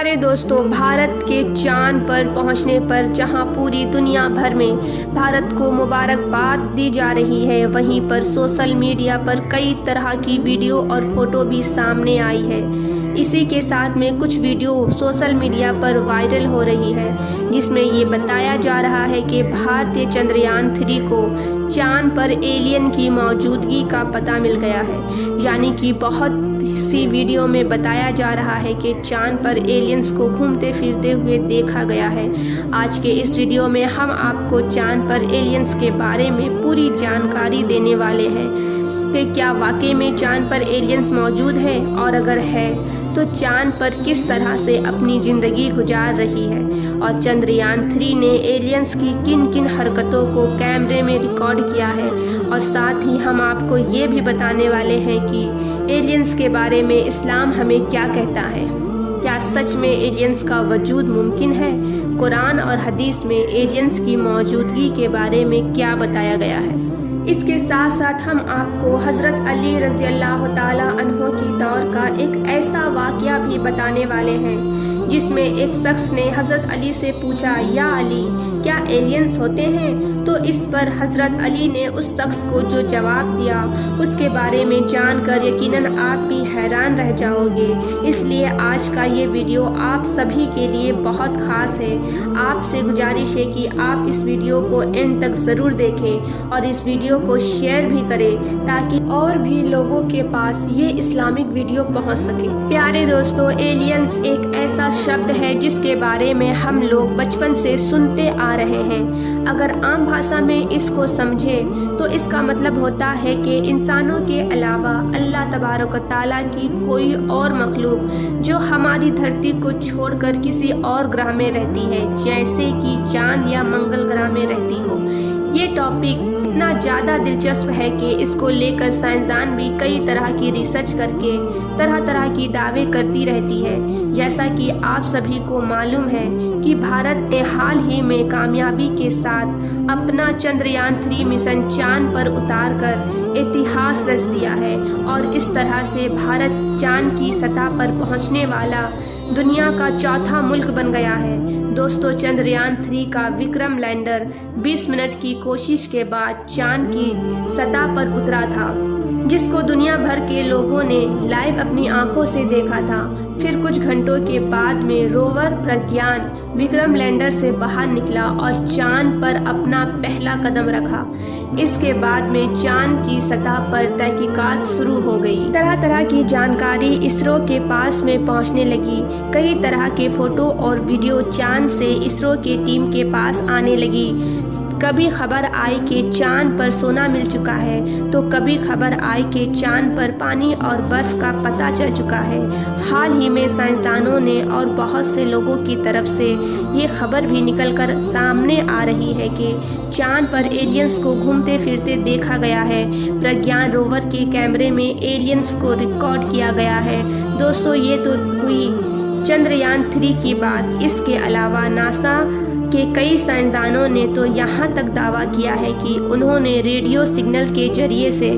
प्यारे दोस्तों, भारत के चांद पर पहुंचने पर जहां पूरी दुनिया भर में भारत को मुबारकबाद दी जा रही है, वहीं पर सोशल मीडिया पर कई तरह की वीडियो और फोटो भी सामने आई है। इसी के साथ में कुछ वीडियो सोशल मीडिया पर वायरल हो रही है, जिसमें ये बताया जा रहा है कि भारतीय चंद्रयान 3 को चांद पर एलियन की मौजूदगी का पता मिल गया है। यानी कि बहुत सी वीडियो में बताया जा रहा है कि चांद पर एलियंस को घूमते फिरते हुए देखा गया है। आज के इस वीडियो में हम आपको चांद पर एलियंस के बारे में पूरी जानकारी देने वाले हैं कि क्या वाकई में चांद पर एलियंस मौजूद है, और अगर है तो चांद पर किस तरह से अपनी ज़िंदगी गुजार रही है, और चंद्रयान 3 ने एलियंस की किन किन हरकतों को कैमरे में रिकॉर्ड किया है। और साथ ही हम आपको ये भी बताने वाले हैं कि एलियंस के बारे में इस्लाम हमें क्या कहता है। क्या सच में एलियंस का वजूद मुमकिन है? कुरान और हदीस में एलियंस की मौजूदगी के बारे में क्या बताया गया है। इसके साथ साथ हम आपको हज़रत अली रज़ी अल्लाह ताला अन्हो की दौर का एक ऐसा वाक़या भी बताने वाले हैं, जिसमें एक शख्स ने हज़रत अली से पूछा, या अली, क्या एलियंस होते हैं? तो इस पर हज़रत अली ने उस शख्स को जो जवाब दिया, उसके बारे में जानकर यकीनन आप भी हैरान रह जाओगे। इसलिए आज का ये वीडियो आप सभी के लिए बहुत ख़ास है। आपसे गुजारिश है कि आप इस वीडियो को एंड तक ज़रूर देखें और इस वीडियो को शेयर भी करें, ताकि और भी लोगों के पास ये इस्लामिक वीडियो पहुंच सके। प्यारे दोस्तों, एलियंस एक ऐसा शब्द है जिसके बारे में हम लोग बचपन से सुनते आ रहे हैं। अगर आम भाषा में इसको समझें तो इसका मतलब होता है कि इंसानों के अलावा अल्लाह तबारक व तआला की कोई और मखलूक जो हमारी धरती को छोड़कर किसी और ग्रह में रहती है, जैसे कि चांद या मंगल ग्रह में रहती हो। ये टॉपिक इतना ज़्यादा दिलचस्प है कि इसको लेकर साइंसदान भी कई तरह की रिसर्च करके तरह तरह की दावे करती रहती है। जैसा कि आप सभी को मालूम है कि भारत ने हाल ही में कामयाबी के साथ अपना चंद्रयान 3 मिशन चांद पर उतार कर इतिहास रच दिया है, और इस तरह से भारत चांद की सतह पर पहुंचने वाला दुनिया का चौथा मुल्क बन गया है। दोस्तों, चंद्रयान 3 का विक्रम लैंडर 20 मिनट की कोशिश के बाद चांद की सतह पर उतरा था, जिसको दुनिया भर के लोगों ने लाइव अपनी आंखों से देखा था। फिर कुछ घंटों के बाद में रोवर प्रज्ञान विक्रम लैंडर से बाहर निकला और चांद पर अपना पहला कदम रखा। इसके बाद में चांद की सतह पर तहकीकात शुरू हो गई। तरह तरह की जानकारी इसरो के पास में पहुंचने लगी। कई तरह के फोटो और वीडियो चांद से इसरो के टीम के पास आने लगी। कभी खबर आई कि चांद पर सोना मिल चुका है, तो कभी खबर आई कि चांद पर पानी और बर्फ का पता चल चुका है। हाल ही में साइंसदानों ने और बहुत से लोगों की तरफ से ये खबर भी निकलकर सामने आ रही है कि चांद पर एलियंस को घूमते फिरते देखा गया है। प्रज्ञान रोवर के कैमरे में एलियंस को रिकॉर्ड किया गया है। दोस्तों, ये तो हुई चंद्रयान 3 की बात। इसके अलावा नासा के कई साइंसदानों ने तो यहाँ तक दावा किया है कि उन्होंने रेडियो सिग्नल के जरिए से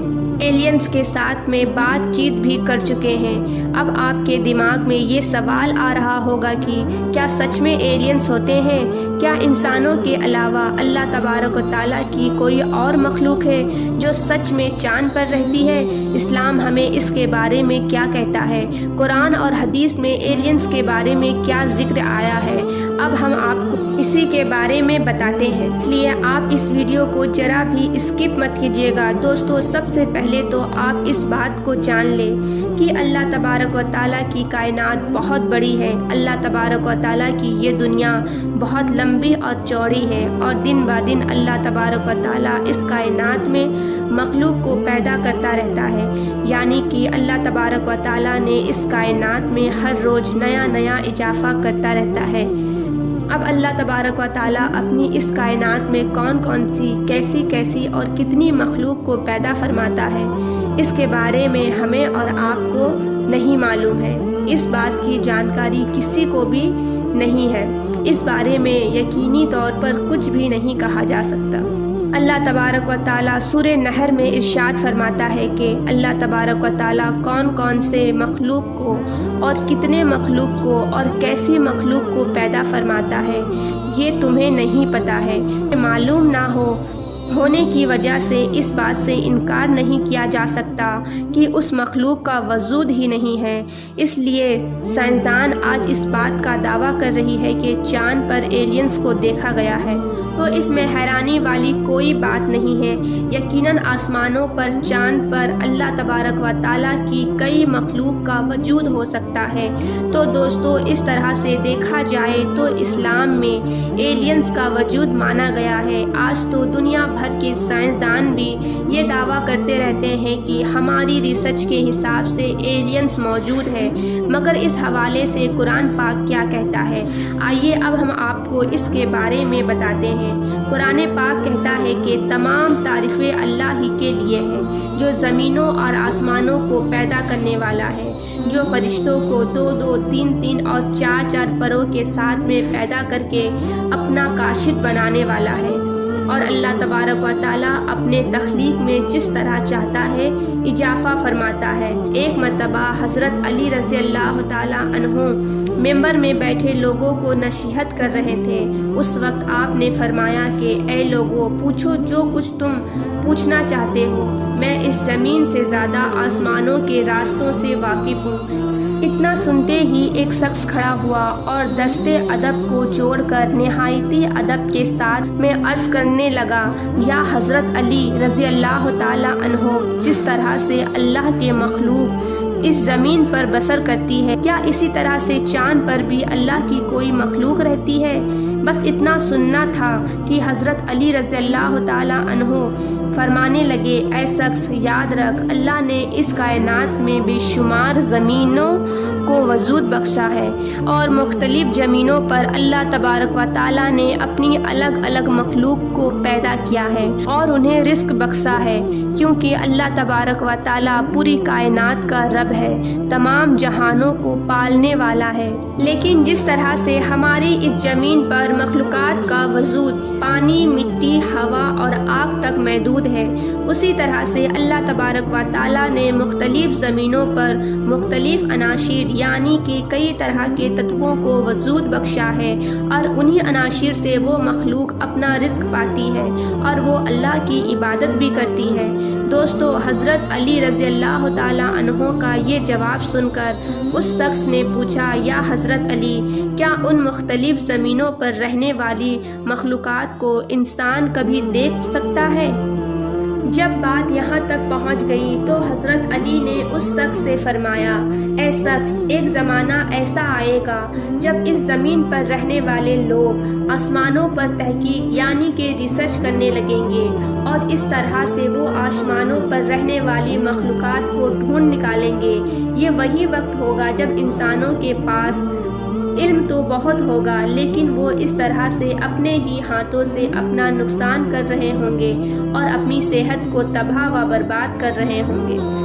एलियंस के साथ में बातचीत भी कर चुके हैं। अब आपके दिमाग में ये सवाल आ रहा होगा कि क्या सच में एलियंस होते हैं? क्या इंसानों के अलावा अल्लाह तबारक व तआला की कोई और मखलूक है जो सच में चांद पर रहती है? इस्लाम हमें इसके बारे में क्या कहता है? कुरान और हदीस में एलियंस के बारे में क्या जिक्र आया है? अब हम आपको इसी के बारे में बताते हैं, इसलिए आप इस वीडियो को जरा भी स्किप मत कीजिएगा। दोस्तों, सबसे पहले तो आप इस बात को जान लें कि अल्लाह तबारक व तआला की कायनात बहुत बड़ी है। अल्लाह तबारक व तआला की ये दुनिया बहुत लंबी और चौड़ी है, और दिन ब दिन अल्लाह तबारक व तआला इस कायनात में मखलूक को पैदा करता रहता है। यानी कि अल्लाह तबारक व तआला ने इस कायनात में हर रोज़ नया नया इजाफा करता रहता है। अब अल्लाह तबारक व तआला अपनी इस कायनात में कौन कौन सी, कैसी कैसी और कितनी मखलूक को पैदा फरमाता है, इसके बारे में हमें और आपको नहीं मालूम है। इस बात की जानकारी किसी को भी नहीं है। इस बारे में यकीनी तौर पर कुछ भी नहीं कहा जा सकता। اللہ तबारक व ताला सूरह नहर में इरशाद फरमाता है कि अल्लाह तबारक व ताला कौन कौन से मखलूक को और कितने मखलूक को और कैसी मखलूक को पैदा फरमाता है ये तुम्हें नहीं पता है। मालूम ना होने की वजह से इस बात से इनकार नहीं किया जा सकता कि उस मखलूक का वजूद ही नहीं है। इसलिए साइंसदान आज इस बात का दावा कर रही है कि चाँद पर एलियंस को देखा गया है, तो इसमें हैरानी वाली कोई बात नहीं है। यकीनन आसमानों पर, चाँद पर अल्लाह तबारक व ताला की कई मखलूक का वजूद हो सकता है। तो दोस्तों, इस तरह से देखा जाए तो इस्लाम में एलियंस का वजूद माना गया है। आज तो दुनिया भर के साइंसदान भी ये दावा करते रहते हैं कि हमारी रिसर्च के हिसाब से एलियंस मौजूद है, मगर इस हवाले से कुरान पाक क्या कहता है, आइए अब हम आपको इसके बारे में बताते हैं। कुरान पाक कहता है कि तमाम तारीफ़ें अल्लाह ही के लिए हैं, जो ज़मीनों और आसमानों को पैदा करने वाला है, जो फरिश्तों को 2-2, 3-3 और 4-4 परों के साथ में पैदा करके अपना काशिद बनाने वाला है। और अल्लाह तबारक व ताला अपने तख्लीक में जिस तरह चाहता है इजाफा फरमाता है। एक मरतबा हज़रत अली रज़ी अल्लाह ताला अन्हु मेंबर में बैठे लोगों को नसीहत कर रहे थे। उस वक्त आपने फरमाया कि ऐ लोगों, पूछो जो कुछ तुम पूछना चाहते हो, मैं इस ज़मीन से ज़्यादा आसमानों के रास्तों से वाकिफ़ हूँ। इतना सुनते ही एक शख्स खड़ा हुआ और दस्ते अदब को जोड़कर नहायती अदब के साथ में अर्ज़ करने लगा, या हज़रत अली रज़ी अल्लाह ताला अन्हो, जिस तरह से अल्लाह के मखलूक इस ज़मीन पर बसर करती है, क्या इसी तरह से चाँद पर भी अल्लाह की कोई मखलूक रहती है? बस इतना सुनना था कि हज़रत अली रज़ी अल्लाह ताला अन्हो फरमाने लगे, ऐ शख्स, याद रख, अल्लाह ने इस कायनात में बेशुमार ज़मीनों को वजूद बख्शा है और मुख्तलिफ ज़मीनों पर अल्लाह तबारक व ताला ने अपनी अलग अलग मखलूक को पैदा किया है और उन्हें रिस्क बख्शा है, क्योंकि अल्लाह तबारक व ताला पूरी कायनात का रब है, तमाम जहानों को पालने वाला है। लेकिन जिस तरह से हमारी इस ज़मीन पर मखलूक़ात का वजूद पानी, मिट्टी, हवा और आग तक महदूद है, उसी तरह से अल्लाह तबारक व ताला ने मुख्तलिफ ज़मीनों पर मुख्तलिफ अनाशीर यानी कि कई तरह के तत्वों को वजूद बख्शा है और उन्हीं अनाशीर से वो मखलूक अपना रिस्क पाती है और वो अल्लाह की इबादत भी करती है। दोस्तों, हज़रत अली रज़ी अल्लाह ताला अन्हो का ये जवाब सुनकर उस शख्स ने पूछा, या हज़रत अली, क्या उन मुख्तलिफ ज़मीनों पर रहने वाली मखलूक़ात को इंसान कभी देख सकता है? जब बात यहाँ तक पहुँच गई तो हज़रत अली ने उस शख्स से फरमाया, ऐ शख्स, एक ज़माना ऐसा आएगा जब इस ज़मीन पर रहने वाले लोग आसमानों पर तहकीक यानी कि रिसर्च करने लगेंगे और इस तरह से वो आसमानों पर रहने वाली मखलूक़ात को ढूंढ निकालेंगे। ये वही वक्त होगा जब इंसानों के पास इल्म तो बहुत होगा, लेकिन वो इस तरह से अपने ही हाथों से अपना नुकसान कर रहे होंगे और अपनी सेहत को तबाह व बर्बाद कर रहे होंगे।